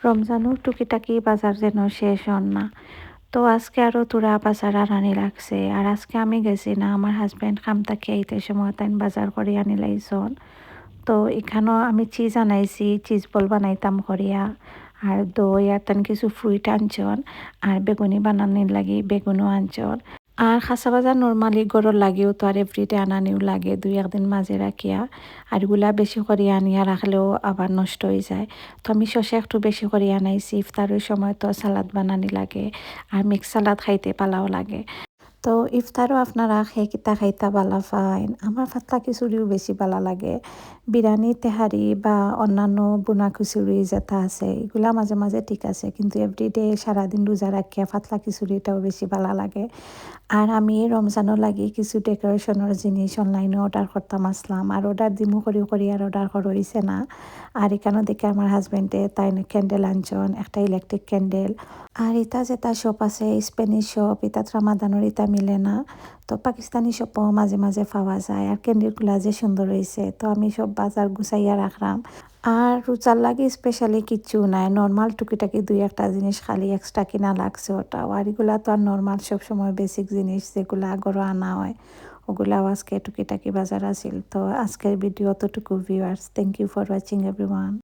রমজানুর টুকিটাকি বাজার যেন শেষ হন না। তো আজকে আরও তুরা বাজার আনানি লাগছে। আর আজকে আমি গেছি না, আমার হাজব্যান্ড কাম থাকি আইতে সময় তাই বাজার করে আনি লাইছন। তো এখানেও আমি চিজ আনাইছি, চিজ বল বানাইতাম করিয়া। আর দই আর তেন কিছু ফ্রুইট আনছন। আর বেগুনি বানানির লাগি বেগুনও আনছন। আর খাসা বাজার নর্মালি গরুর লাগেও তো আর এভরিডে আনানিও লাগে 2-1 দিন মাঝে রাখিয়া। আর এগুলা বেশি করে আনিয়া রাখলেও আবার নষ্ট হয়ে যায়। তো আমি শসা একটু বেশি করে আনাইছি, ইফতারের সময় তো সালাদ বানানি লাগে আর মিক্স সালাদ খাইতে পালাও লাগে। তো ইফতারও আপনারা কিতা খাইতা বালা ফাইন। আমার পাতলা খিচুড়িও বেশি বালা লাগে। বিরিয়ানি তেহারি বা অন্যান্য বুনা খিচুড়ি যেটা আছে এগুলা মাঝে মাঝে ঠিক আছে, কিন্তু এভরিডে সারাদিন রোজা রাখিয়া পাতলা খিচুড়িটাও বেশি বালা লাগে। আর আমি রমজানও লাগি কিছু ডেকোরেশনের জিনিস অনলাইনে অর্ডার করতাম আসলাম, আর অর্ডার দিমু করি আর অর্ডার হইছে না। আর এখানেও দেখে আমার হাজব্যান্ডে তাই ক্যান্ডেল আনছন, একটা ইলেকট্রিক ক্যান্ডেল। আর ইতা যেটা শপ আছে স্প্যানিশ শপ, এটা রামাদানের ইতা মিলে না। তো পাকিস্তানি শপও মাঝে মাঝে পাওয়া যায়। আর ক্যান্ডেলগুলা যে সুন্দর হয়েছে, তো আমি সব বাজার গুছাইয়া রাখলাম। আর রোজার লাগে স্পেশালি কিচ্ছু নাই, নর্মাল টুকিটাকি 2-1টা জিনিস খালি এক্সট্রা কিনা লাগছে ওটাও। আর এগুলা তো আর নর্মাল সবসময় বেসিক জিনিস যেগুলা আগরও আনা হয় ওগুলাও আজকে টুকিটাকি বাজার আছিল। তো আজকের ভিডিও অতটুকু viewers, thank you for watching everyone.